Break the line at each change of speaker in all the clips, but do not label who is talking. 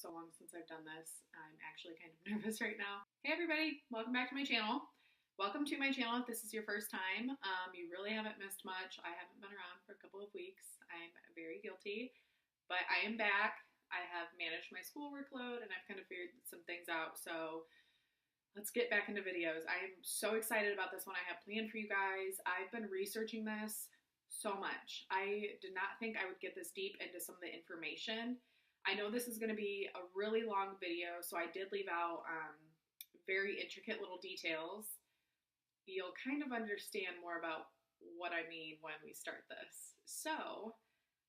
so long since I've done this. I'm actually kind of nervous right now. Hey everybody, welcome back to my channel. Welcome to my channel if this is your first time. You really haven't missed much. I haven't been around for a couple of weeks. I'm very guilty, but I am back. I have managed my school workload and I've kind of figured some things out. So let's get back into videos. I am so excited about this one I have planned for you guys. I've been researching this so much. I did not think I would get this deep into some of the information. I know this is going to be a really long video, so I did leave out very intricate little details. You'll kind of understand more about what I mean when we start this. So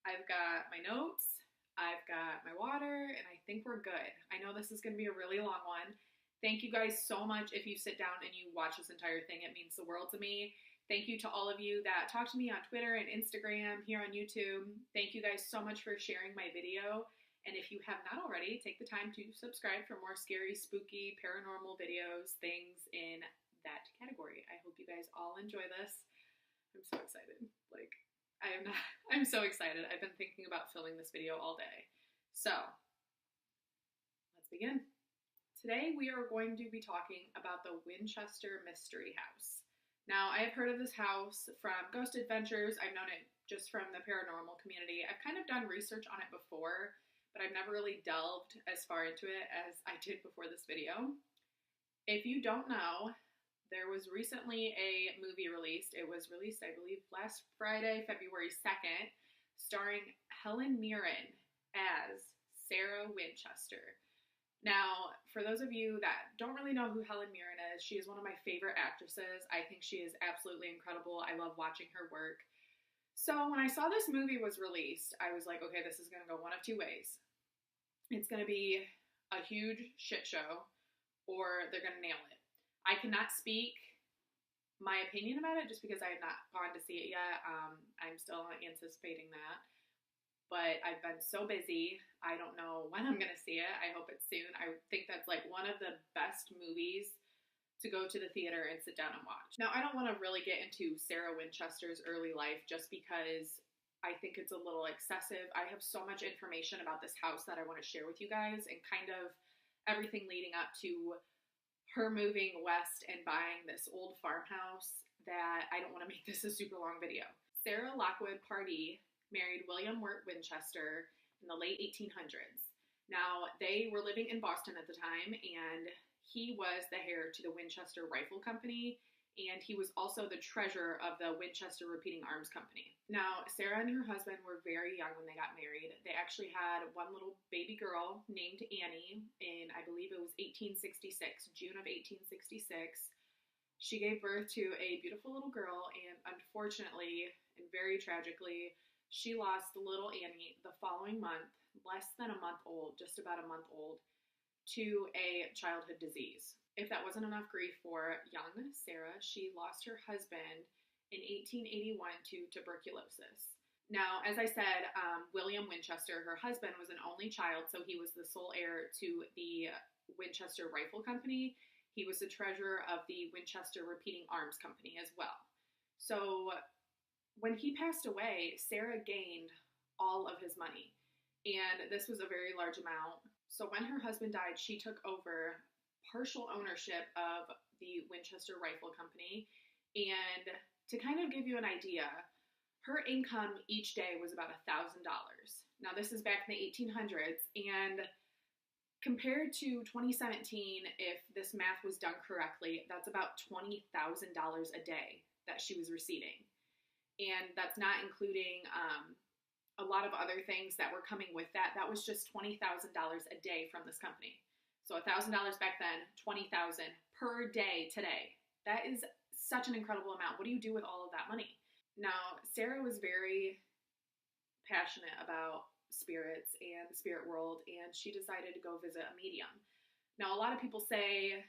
I've got my notes, I've got my water, and I think we're good. I know this is going to be a really long one. Thank you guys so much if you sit down and you watch this entire thing. It means the world to me. Thank you to all of you that talk to me on Twitter and Instagram, here on YouTube. Thank you guys so much for sharing my video. And if you have not already, take the time to subscribe for more scary, spooky, paranormal videos, things in that category. I hope you guys all enjoy this. I'm so excited. I'm so excited. I've been thinking about filming this video all day. So, let's begin. Today we are going to be talking about the Winchester Mystery House. Now, I have heard of this house from Ghost Adventures. I've known it just from the paranormal community. I've kind of done research on it before, but I've never really delved as far into it as I did before this video. If you don't know, there was recently a movie released. It was released, I believe, last Friday, February 2nd, starring Helen Mirren as Sarah Winchester. Now, for those of you that don't really know who Helen Mirren is, she is one of my favorite actresses. I think she is absolutely incredible. I love watching her work. So when I saw this movie was released, I was like, okay, this is going to go one of two ways. It's going to be a huge shit show, or they're going to nail it. I cannot speak my opinion about it just because I have not gone to see it yet. I'm still anticipating that. But I've been so busy, I don't know when I'm going to see it. I hope it's soon. I think that's like one of the best movies to go to the theater and sit down and watch. Now, I don't want to really get into Sarah Winchester's early life just because I think it's a little excessive. I have so much information about this house that I want to share with you guys, and kind of everything leading up to her moving west and buying this old farmhouse, that I don't want to make this a super long video. Sarah Lockwood Pardee married William Wirt Winchester in the late 1800s. Now, they were living in Boston at the time, and he was the heir to the Winchester Rifle Company, and he was also the treasurer of the Winchester Repeating Arms Company. Now, Sarah and her husband were very young when they got married. They actually had one little baby girl named Annie in, I believe it was 1866, June of 1866. She gave birth to a beautiful little girl, and unfortunately, and very tragically, she lost little Annie the following month, less than a month old, just about a month old, to a childhood disease. If that wasn't enough grief for young Sarah, she lost her husband in 1881 to tuberculosis. Now, as I said, William Winchester, her husband, was an only child, so he was the sole heir to the Winchester Rifle Company. He was the treasurer of the Winchester Repeating Arms Company as well. So when he passed away, Sarah gained all of his money, and this was a very large amount. So when her husband died, she took over partial ownership of the Winchester Rifle Company, and to kind of give you an idea, her income each day was about $1,000. Now, this is back in the 1800s, and compared to 2017, if this math was done correctly, that's about $20,000 a day that she was receiving. And that's not including a lot of other things that were coming with that. That was just $20,000 a day from this company. So $1,000 back then, $20,000 per day today. That is such an incredible amount. What do you do with all of that money? Now, Sarah was very passionate about spirits and the spirit world, and she decided to go visit a medium. Now, a lot of people say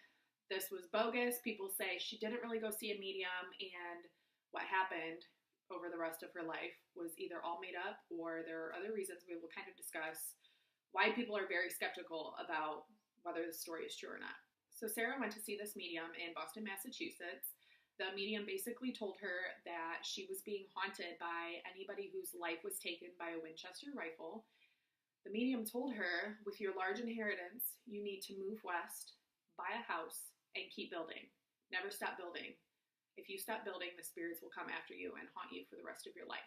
this was bogus. People say she didn't really go see a medium, and what happened over the rest of her life was either all made up, or there are other reasons we will kind of discuss why people are very skeptical about whether the story is true or not. So Sarah went to see this medium in Boston, Massachusetts. The medium basically told her that she was being haunted by anybody whose life was taken by a Winchester rifle. The medium told her, with your large inheritance, you need to move west, buy a house, and keep building. Never stop building. If you stop building, the spirits will come after you and haunt you for the rest of your life.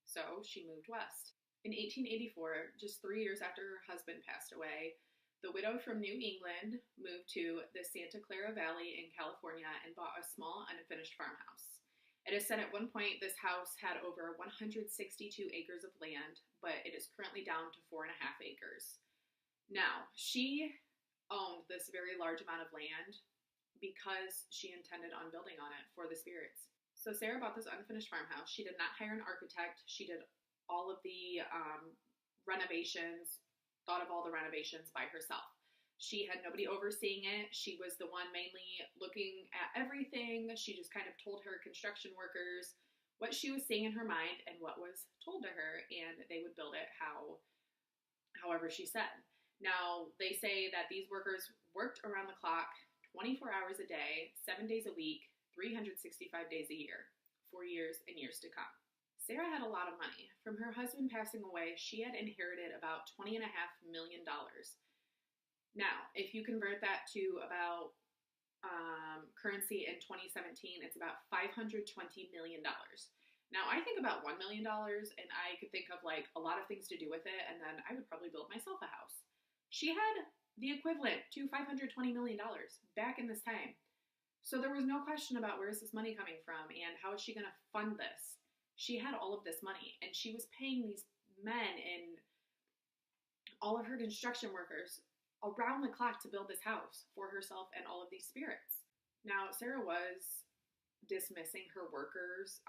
So she moved west. In 1884, just 3 years after her husband passed away, the widow from New England moved to the Santa Clara Valley in California and bought a small, unfinished farmhouse. It is said at one point this house had over 162 acres of land, but it is currently down to 4.5 acres. Now, she owned this very large amount of land because she intended on building on it for the spirits. So Sarah bought this unfinished farmhouse. She did not hire an architect. She did all of the renovations, thought of all the renovations by herself. She had nobody overseeing it. She was the one mainly looking at everything. She just kind of told her construction workers what she was seeing in her mind and what was told to her, and they would build it however she said. Now, they say that these workers worked around the clock, 24 hours a day, 7 days a week, 365 days a year, for years and years to come. Sarah had a lot of money. From her husband passing away, she had inherited about $20.5 million. Now, if you convert that to about currency in 2017, it's about $520 million. Now, I think about $1 million, and I could think of like a lot of things to do with it, and then I would probably build myself a house. She had the equivalent to $520 million back in this time. So there was no question about where is this money coming from and how is she going to fund this. She had all of this money, and she was paying these men and all of her construction workers around the clock to build this house for herself and all of these spirits. Now, Sarah was dismissing her workers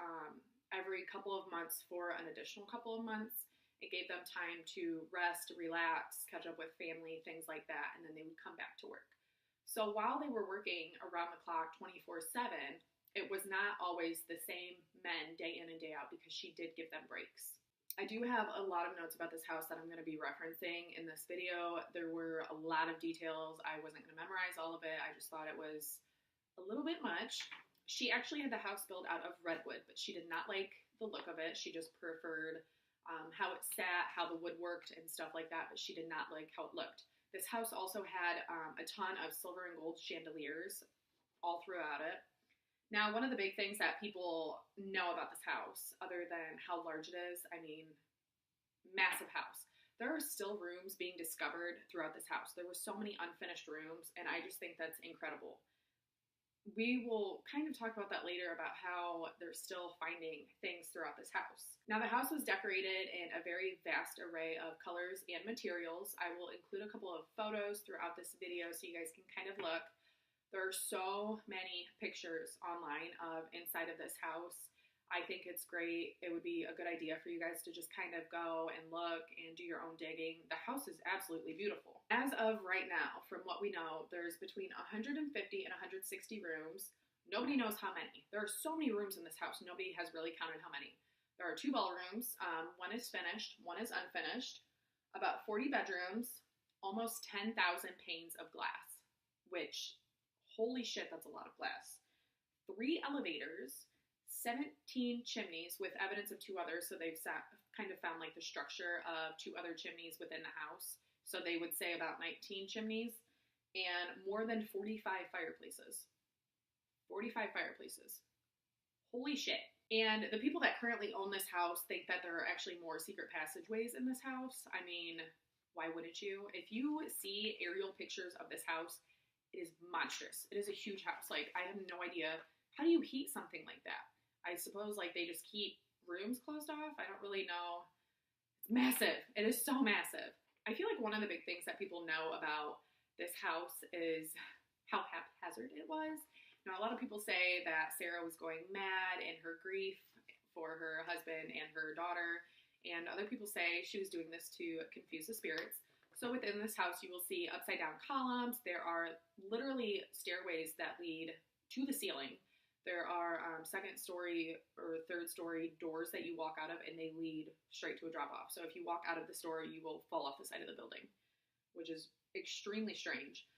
every couple of months for an additional couple of months. It gave them time to rest, relax, catch up with family, things like that, and then they would come back to work. So while they were working around the clock 24/7, it was not always the same men day in and day out because she did give them breaks. I do have a lot of notes about this house that I'm going to be referencing in this video. There were a lot of details. I wasn't going to memorize all of it. I just thought it was a little bit much. She actually had the house built out of redwood, but she did not like the look of it. She just preferred how it sat, how the wood worked, and stuff like that, but she did not like how it looked. This house also had a ton of silver and gold chandeliers all throughout it. Now, one of the big things that people know about this house, other than how large it is, I mean, massive house. There are still rooms being discovered throughout this house. There were so many unfinished rooms, and I just think that's incredible. We will kind of talk about that later, about how they're still finding things throughout this house. Now, the house was decorated in a very vast array of colors and materials. I will include a couple of photos throughout this video so you guys can kind of look. There are so many pictures online of inside of this house. I think it's great. It would be a good idea for you guys to just kind of go and look and do your own digging. The house is absolutely beautiful. As of right now, from what we know, there's between 150 and 160 rooms. Nobody knows how many. There are so many rooms in this house. Nobody has really counted how many. There are 2 ballrooms. One is finished. One is unfinished. About 40 bedrooms. Almost 10,000 panes of glass, which, holy shit, that's a lot of glass. 3 elevators, 17 chimneys with evidence of 2 others. So they've kind of found like the structure of 2 other chimneys within the house. So they would say about 19 chimneys, and more than 45 fireplaces. 45 fireplaces. Holy shit. And the people that currently own this house think that there are actually more secret passageways in this house. I mean, why wouldn't you? If you see aerial pictures of this house, it is monstrous. It is a huge house. Like, I have no idea. How do you heat something like that? I suppose, like, they just keep rooms closed off? I don't really know. It's massive. It is so massive. I feel like one of the big things that people know about this house is how haphazard it was. Now, a lot of people say that Sarah was going mad in her grief for her husband and her daughter, and other people say she was doing this to confuse the spirits. So within this house, you will see upside down columns. There are literally stairways that lead to the ceiling. There are second story or third story doors that you walk out of, and they lead straight to a drop off. So if you walk out of the store, you will fall off the side of the building, which is extremely strange.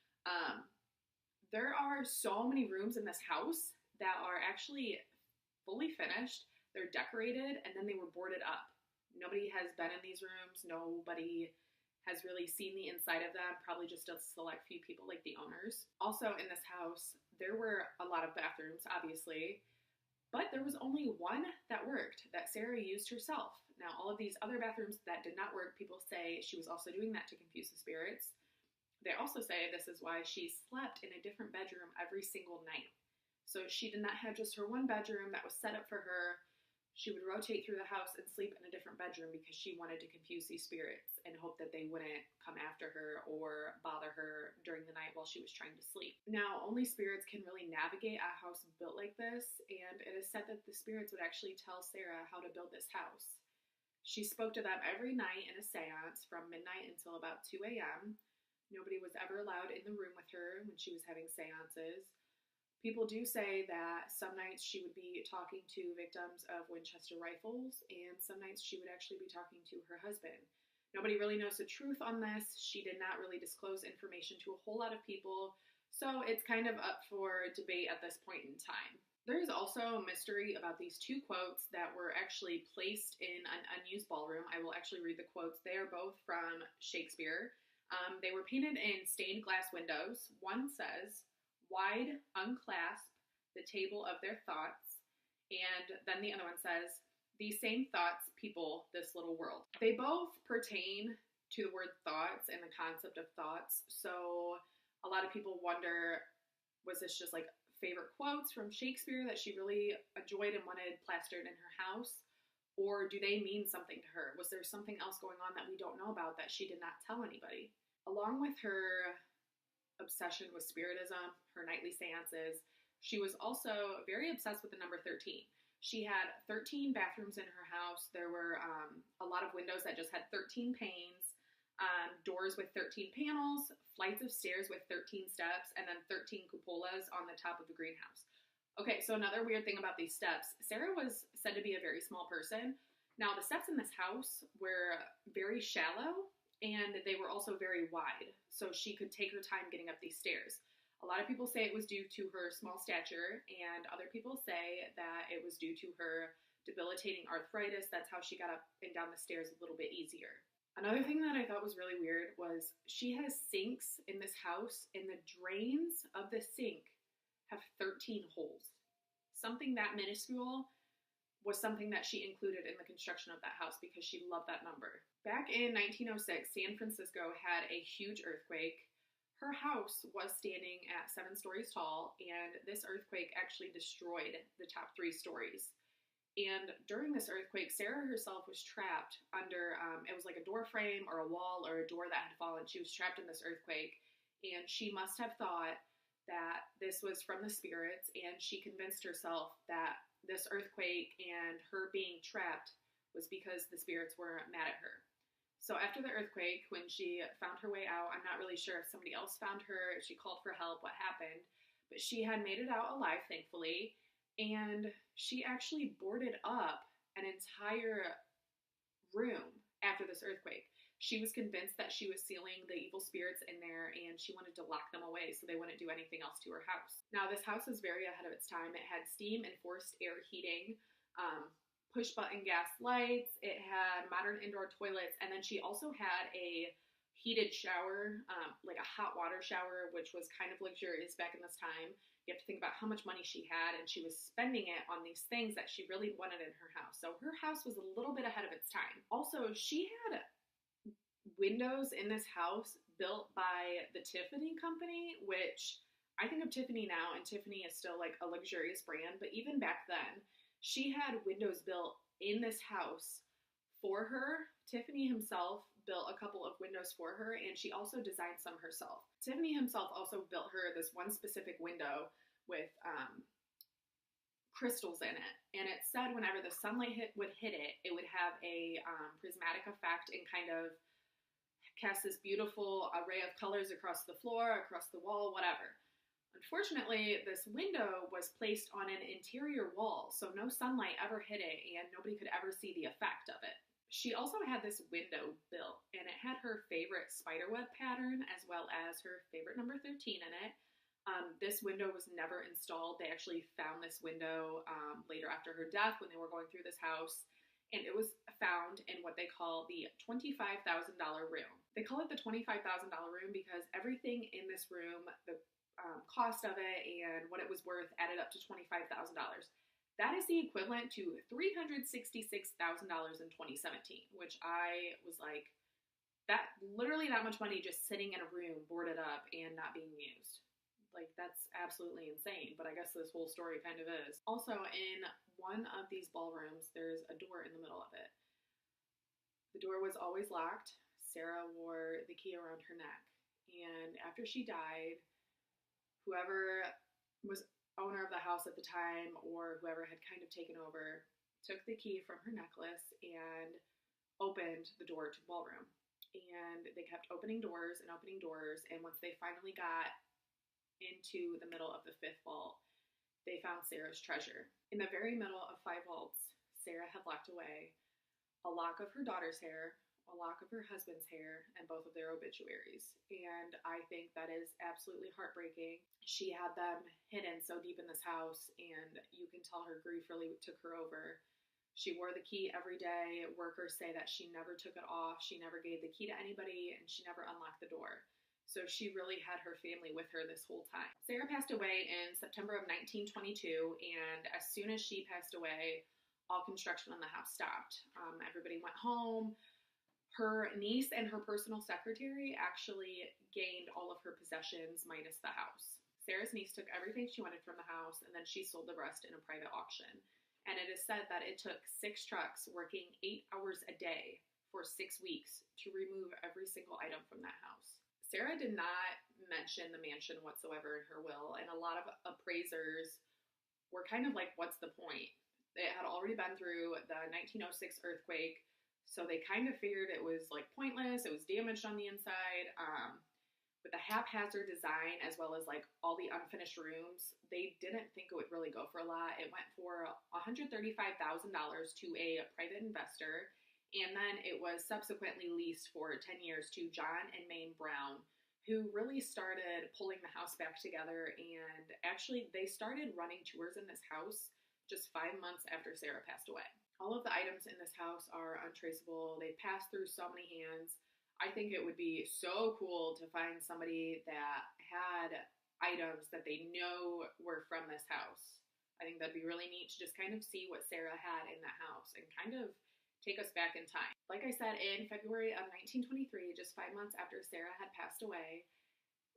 There are so many rooms in this house that are actually fully finished. They're decorated, and then they were boarded up. Nobody has been in these rooms. Nobody has really seen the inside of them, probably just a select few people like the owners. Also in this house, there were a lot of bathrooms, obviously, but there was only one that worked that Sarah used herself. Now, all of these other bathrooms that did not work, people say she was also doing that to confuse the spirits. They also say this is why she slept in a different bedroom every single night. So she did not have just her one bedroom that was set up for her. She would rotate through the house and sleep in a different bedroom because she wanted to confuse these spirits and hope that they wouldn't come after her or bother her during the night while she was trying to sleep. Now, only spirits can really navigate a house built like this, and it is said that the spirits would actually tell Sarah how to build this house. She spoke to them every night in a seance from midnight until about 2 a.m. Nobody was ever allowed in the room with her when she was having seances. People do say that some nights she would be talking to victims of Winchester rifles, and some nights she would actually be talking to her husband. Nobody really knows the truth on this. She did not really disclose information to a whole lot of people, so it's kind of up for debate at this point in time. There is also a mystery about these two quotes that were actually placed in an unused ballroom. I will actually read the quotes. They are both from Shakespeare. They were painted in stained glass windows. One says, "Wide unclasp the table of their thoughts," and then the other one says, "These same thoughts people this little world." They both pertain to the word thoughts and the concept of thoughts, so a lot of people wonder, was this just like favorite quotes from Shakespeare that she really enjoyed and wanted plastered in her house? Or do they mean something to her? Was there something else going on that we don't know about that she did not tell anybody? Along with her obsession with spiritism, her nightly seances, she was also very obsessed with the number 13. She had 13 bathrooms in her house. There were a lot of windows that just had 13 panes, doors with 13 panels, flights of stairs with 13 steps, and then 13 cupolas on the top of the greenhouse. Okay, so another weird thing about these steps, Sarah was said to be a very small person. Now, the steps in this house were very shallow, and they were also very wide, so she could take her time getting up these stairs. A lot of people say it was due to her small stature, and other people say that it was due to her debilitating arthritis. That's how she got up and down the stairs a little bit easier. Another thing that I thought was really weird was she has sinks in this house, and the drains of the sink have 13 holes. Something that minuscule was something that she included in the construction of that house because she loved that number. Back in 1906, San Francisco had a huge earthquake. Her house was standing at 7 stories tall, and this earthquake actually destroyed the top 3 stories. And during this earthquake, Sarah herself was trapped under, it was like a door frame or a wall or a door that had fallen. She was trapped in this earthquake, and she must have thought that this was from the spirits, and she convinced herself that this earthquake and her being trapped was because the spirits were mad at her. So after the earthquake, when she found her way out, I'm not really sure if somebody else found her, if she called for help, what happened, but she had made it out alive, thankfully, and she actually boarded up an entire room after this earthquake. She was convinced that she was sealing the evil spirits in there, and she wanted to lock them away so they wouldn't do anything else to her house. Now, this house was very ahead of its time. It had steam and forced air heating, push-button gas lights, it had modern indoor toilets, and then she also had a heated shower, like a hot water shower, which was kind of luxurious back in this time. You have to think about how much money she had, and she was spending it on these things that she really wanted in her house. So her house was a little bit ahead of its time. Also, she had windows in this house built by the Tiffany company, which I think of Tiffany now, and Tiffany is still like a luxurious brand, but even back then, she had windows built in this house for her. Tiffany himself built a couple of windows for her, and she also designed some herself. Tiffany himself also built her this one specific window with crystals in it, and it said whenever the sunlight would hit it, it would have a prismatic effect and kind of cast this beautiful array of colors across the floor, across the wall, whatever. Unfortunately, this window was placed on an interior wall, so no sunlight ever hit it, and nobody could ever see the effect of it. She also had this window built, and it had her favorite spiderweb pattern as well as her favorite number 13 in it. This window was never installed. They actually found this window later after her death when they were going through this house, and it was found in what they call the $25,000 room. They call it the $25,000 room because everything in this room, the cost of it and what it was worth, added up to $25,000. That is the equivalent to $366,000 in 2017, which I was like, that literally that much money just sitting in a room, boarded up, and not being used. Like, that's absolutely insane, but I guess this whole story kind of is. Also, in one of these ballrooms, there's a door in the middle of it. The door was always locked. Sarah wore the key around her neck, and after she died, whoever was owner of the house at the time, or whoever had kind of taken over, took the key from her necklace and opened the door to the ballroom. And they kept opening doors, and once they finally got into the middle of the fifth vault, they found Sarah's treasure. In the very middle of 5 vaults, Sarah had locked away a lock of her daughter's hair, a lock of her husband's hair, and both of their obituaries. And I think that is absolutely heartbreaking. She had them hidden so deep in this house, and you can tell her grief really took her over. She wore the key every day. Workers say that she never took it off. She never gave the key to anybody, and she never unlocked the door. So she really had her family with her this whole time. Sarah passed away in September of 1922, and as soon as she passed away, all construction on the house stopped. Everybody went home. Her niece and her personal secretary actually gained all of her possessions minus the house. Sarah's niece took everything she wanted from the house, and then she sold the rest in a private auction. And it is said that it took 6 trucks working 8 hours a day for 6 weeks to remove every single item from that house. Sarah did not mention the mansion whatsoever in her will, and a lot of appraisers were kind of like, what's the point? It had already been through the 1906 earthquake, so they kind of figured it was like pointless. It was damaged on the inside. With the haphazard design, as well as like all the unfinished rooms, they didn't think it would really go for a lot. It went for $135,000 to a private investor, and then it was subsequently leased for 10 years to John and Mame Brown, who really started pulling the house back together. And actually, they started running tours in this house just 5 months after Sarah passed away. All of the items in this house are untraceable. They passed through so many hands. I think it would be so cool to find somebody that had items that they know were from this house. I think that'd be really neat to just kind of see what Sarah had in that house and kind of take us back in time. Like I said, in February of 1923, just 5 months after Sarah had passed away,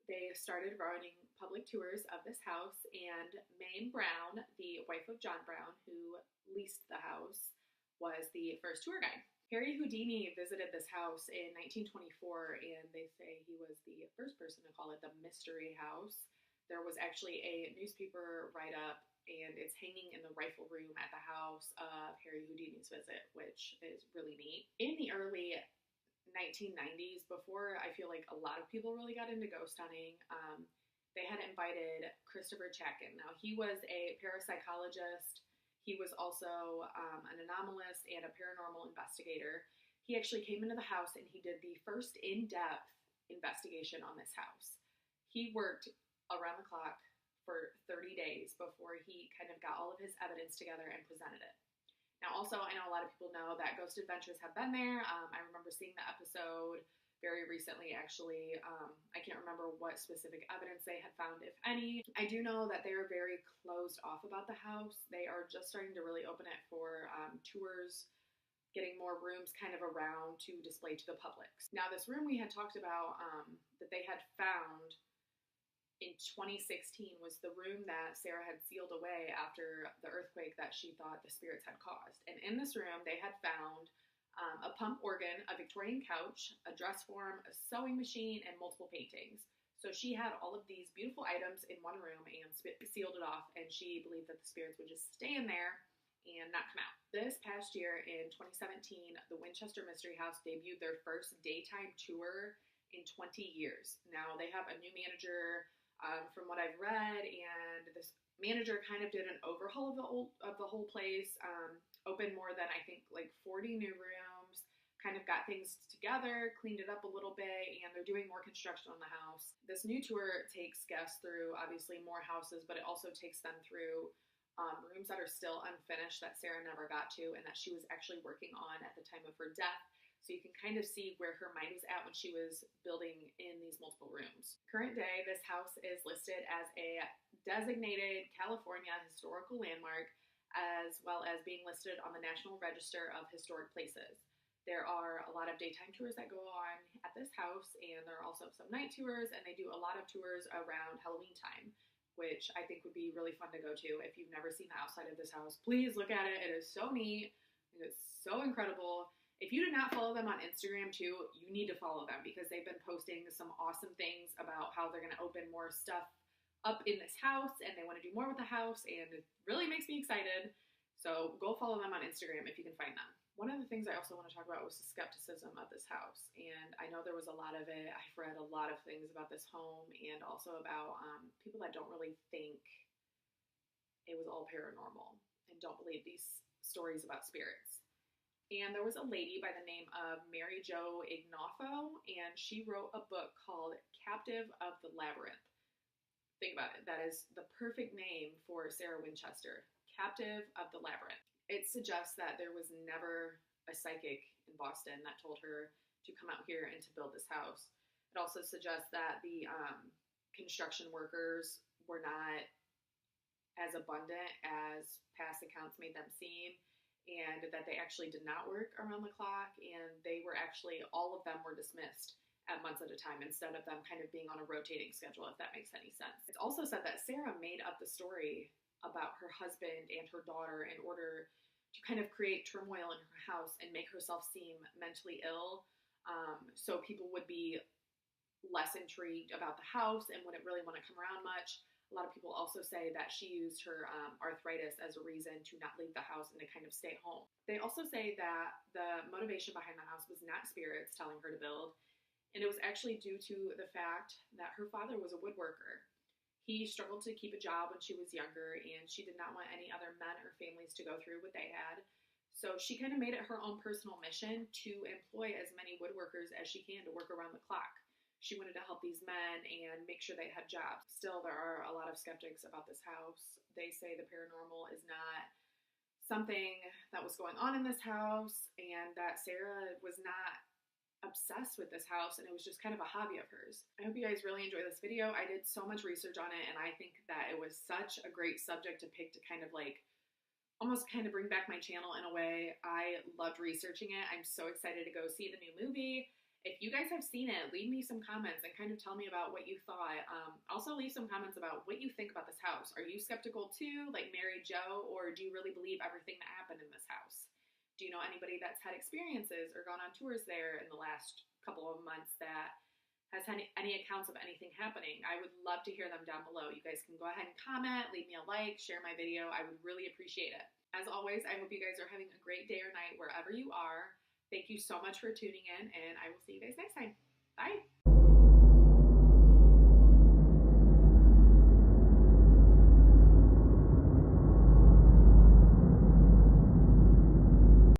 they started running public tours of this house, and Mame Brown, the wife of John Brown, who leased the house, was the first tour guide. Harry Houdini visited this house in 1924, and they say he was the first person to call it the Mystery House. There was actually a newspaper write-up, and it's hanging in the rifle room at the house of Harry Houdini's visit, which is really neat. In the early 1990s, before I feel like a lot of people really got into ghost hunting, they had invited Christopher Chackin. Now, he was a parapsychologist. He was also an anomalist and a paranormal investigator. He actually came into the house and he did the first in-depth investigation on this house. He worked around the clock for 30 days before he kind of got all of his evidence together and presented it. Now, also, I know a lot of people know that Ghost Adventures have been there. I remember seeing the episode very recently, actually. I can't remember what specific evidence they had found, if any. I do know that they are very closed off about the house. They are just starting to really open it for tours, getting more rooms kind of around to display to the public. Now, this room we had talked about that they had found in 2016 was the room that Sarah had sealed away after the earthquake that she thought the spirits had caused. And in this room, they had found a pump organ, a Victorian couch, a dress form, a sewing machine, and multiple paintings. So she had all of these beautiful items in one room and sealed it off, and she believed that the spirits would just stay in there and not come out. This past year, in 2017, the Winchester Mystery House debuted their first daytime tour in 20 years. Now, they have a new manager, from what I've read, and this manager kind of did an overhaul of the whole place, opened more than, I think, like 40 new rooms, kind of got things together, cleaned it up a little bit, and they're doing more construction on the house. This new tour takes guests through, obviously, more houses, but it also takes them through rooms that are still unfinished that Sarah never got to and that she was actually working on at the time of her death. So you can kind of see where her mind was at when she was building in these multiple rooms. Current day, this house is listed as a designated California historical landmark, as well as being listed on the National Register of Historic Places. There are a lot of daytime tours that go on at this house, and there are also some night tours, and they do a lot of tours around Halloween time, which I think would be really fun to go to. If you've never seen the outside of this house, please look at it. It is so neat. It is so incredible. If you do not follow them on Instagram too, you need to follow them because they've been posting some awesome things about how they're going to open more stuff up in this house and they want to do more with the house, and it really makes me excited. So go follow them on Instagram if you can find them. One of the things I also want to talk about was the skepticism of this house. And I know there was a lot of it. I've read a lot of things about this home and also about people that don't really think it was all paranormal and don't believe these stories about spirits. And there was a lady by the name of Mary Jo Ignoffo, and she wrote a book called Captive of the Labyrinth. Think about it. That is the perfect name for Sarah Winchester. Captive of the Labyrinth. It suggests that there was never a psychic in Boston that told her to come out here and to build this house. It also suggests that the construction workers were not as abundant as past accounts made them seem, and that they actually did not work around the clock, and they were actually, all of them were dismissed at months at a time instead of them kind of being on a rotating schedule, if that makes any sense. It's also said that Sarah made up the story about her husband and her daughter in order to kind of create turmoil in her house and make herself seem mentally ill, so people would be less intrigued about the house and wouldn't really want to come around much. A lot of people also say that she used her arthritis as a reason to not leave the house and to kind of stay home. They also say that the motivation behind the house was not spirits telling her to build, and it was actually due to the fact that her father was a woodworker. He struggled to keep a job when she was younger, and she did not want any other men or families to go through what they had. So she kind of made it her own personal mission to employ as many woodworkers as she can to work around the clock. She wanted to help these men and make sure they had jobs. Still, there are a lot of skeptics about this house. They say the paranormal is not something that was going on in this house, and that Sarah was not obsessed with this house and it was just kind of a hobby of hers. I hope you guys really enjoy this video. I did so much research on it, and I think that it was such a great subject to pick to kind of like almost kind of bring back my channel in a way. I loved researching it. I'm so excited to go see the new movie. If you guys have seen it, leave me some comments and kind of tell me about what you thought. Also leave some comments about what you think about this house. Are you skeptical too, like Mary Jo, or do you really believe everything that happened in this house? Do you know anybody that's had experiences or gone on tours there in the last couple of months that has had any accounts of anything happening? I would love to hear them down below. You guys can go ahead and comment, leave me a like, share my video. I would really appreciate it. As always, I hope you guys are having a great day or night wherever you are. Thank you so much for tuning in, and I will see you guys next time. Bye.